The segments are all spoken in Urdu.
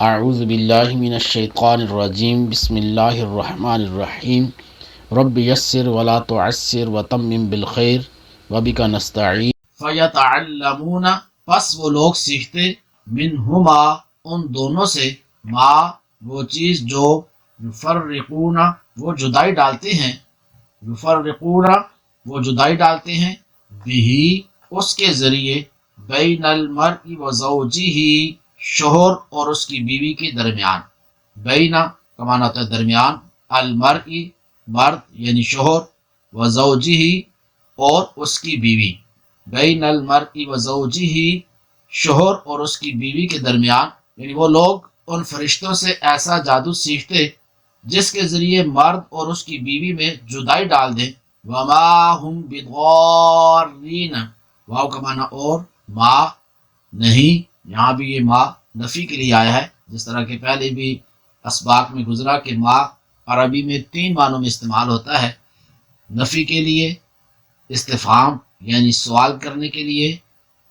اعوذ باللہ من الشیطان الرجیم بسم اللہ الرحمن الرحیم رب یسر ولا تعسر وتمم بالخیر وبک نستعین فیتعلمون پس وہ لوگ سیکھتے منہما ان دونوں سے ما وہ چیز جو یفرقون وہ جدائی ڈالتے ہیں یفرقون وہ جدائی ڈالتے ہیں بہی اس کے ذریعے بین المرء و زوجہ شوہر اور اس کی بیوی کے درمیان بینا کا معنی ہوتا ہے درمیان المرء مرد یعنی شوہر و زوجہ اور اس کی بیوی بین المرء و زوجہ شوہر اور اس کی بیوی کے درمیان یعنی وہ لوگ ان فرشتوں سے ایسا جادو سیکھتے جس کے ذریعے مرد اور اس کی بیوی میں جدائی ڈال دیں وما ہم بضارین واو کا معنی اور ما نہیں یہاں بھی یہ ما نفی کے لیے آیا ہے جس طرح کہ پہلے بھی اسباق میں گزرا کہ ما عربی میں 3 معنوں میں استعمال ہوتا ہے نفی کے لیے استفہام یعنی سوال کرنے کے لیے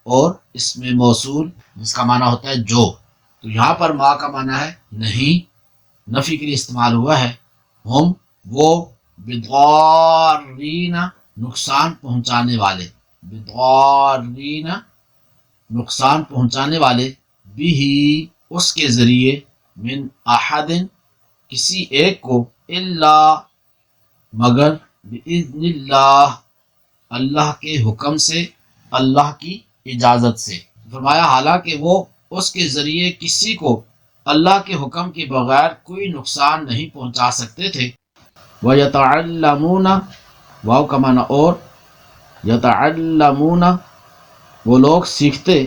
اور اس میں موصول جس کا معنی ہوتا ہے جو تو یہاں پر ما کا معنی ہے نہیں نفی کے لیے استعمال ہوا ہے ہم وہ بضارین نقصان پہنچانے والے بضارین نقصان پہنچانے والے بھی اس کے ذریعے من احد کسی ایک کو الا مگر باذن اللہ اللہ کے حکم سے اللہ کی اجازت سے فرمایا حالانکہ وہ اس کے ذریعے کسی کو اللہ کے حکم کے بغیر کوئی نقصان نہیں پہنچا سکتے تھے وَيَتَعَلَّمُونَ واو کا معنی اور یتعلمون وہ لوگ سیکھتے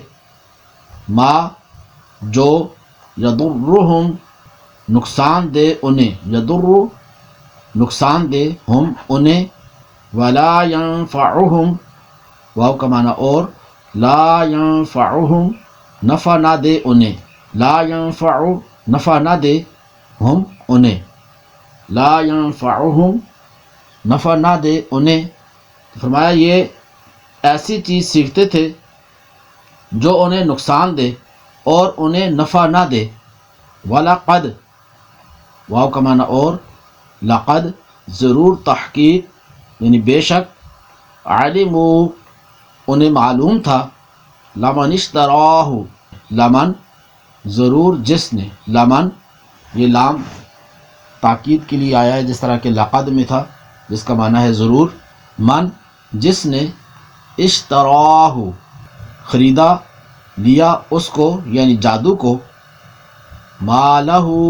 ما جو یضرہم نقصان دے انہیں یضر نقصان دے ہم انہیں ولا ینفعہم واو کا معنی اور لا ینفعہم نفع نہ دے انہیں لا ینفع نفع نہ دے ہم انہیں لا ینفعہم نفع نہ دے انہیں فرمایا یہ ایسی چیز سیکھتے تھے جو انہیں نقصان دے اور انہیں نفع نہ دے وَلَقَدْ واو کا معنی اور لقد ضرور تحقیق یعنی بے شک علموا انہیں معلوم تھا لمن اشتراہ لمن ضرور جس نے لمن یہ لام تاکید کے لیے آیا ہے جس طرح کہ لقد میں تھا جس کا معنی ہے ضرور من جس نے اشتراہ خریدا لیا اس کو یعنی جادو کو ما لہو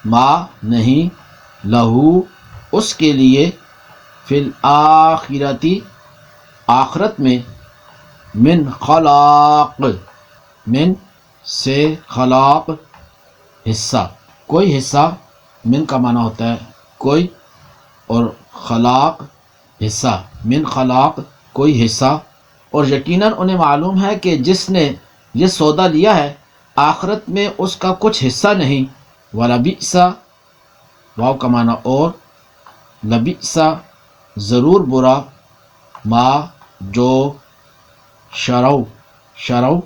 ما نہیں لہو اس کے لیے فی الآخرتی آخرت میں من خلاق من سے خلاق حصہ کوئی حصہ من کا معنی ہوتا ہے کوئی اور خلاق حصہ من خلاق کوئی حصہ اور یقیناً انہیں معلوم ہے کہ جس نے یہ سودا لیا ہے آخرت میں اس کا کچھ حصہ نہیں وَلَبِئْسَ واو کا معنی اور لبئس ضرور برا ما جو شرو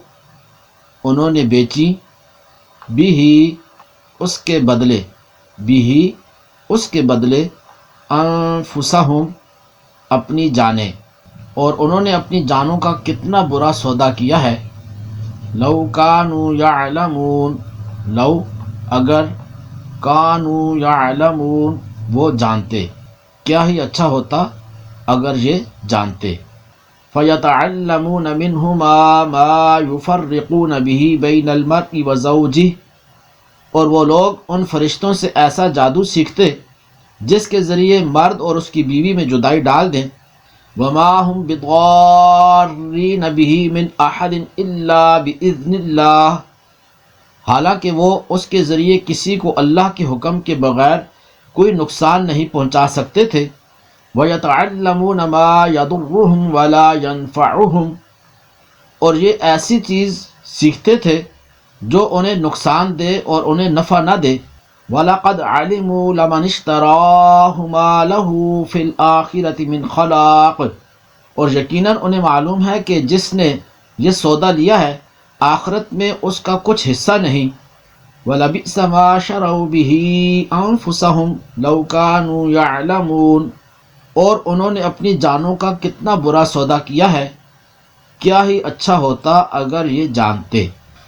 انہوں نے بیچی بھی اس کے بدلے بھی اس کے بدلے انفسہم اپنی جانیں اور انہوں نے اپنی جانوں کا کتنا برا سودا کیا ہے لو کانوا یعلمون لو اگر کانوا یعلمون وہ جانتے کیا ہی اچھا ہوتا اگر یہ جانتے فیتعلمون منہما ما یفرقون به بین المرء وزوجہ اور وہ لوگ ان فرشتوں سے ایسا جادو سیکھتے جس کے ذریعے مرد اور اس کی بیوی میں جدائی ڈال دیں وما ہم بضارین به من احد الا باذن اللہ حالانکہ وہ اس کے ذریعے کسی کو اللہ کے حکم کے بغیر کوئی نقصان نہیں پہنچا سکتے تھے وَيَتَعَلَّمُونَ مَا يَضُرُّهُمْ وَلَا يَنفَعُهُمْ اور یہ ایسی چیز سیکھتے تھے جو انہیں نقصان دے اور انہیں نفع نہ دے وَلَقَدْ عَلِمُوا لَمَنِ اشْتَرَاهُ مَا لَهُ فِي الْآخِرَةِ مِنْ خَلَاقٍ اور یقیناً انہیں معلوم ہے کہ جس نے یہ سودا لیا ہے آخرت میں اس کا کچھ حصہ نہیں وَلَبِئْسَ مَا شَرَوْا بِهِ أَنفُسَهُمْ لَوْ كَانُوا يَعْلَمُونَ، اور انہوں نے اپنی جانوں کا کتنا برا سودا کیا ہے، کیا ہی اچھا ہوتا اگر یہ جانتے۔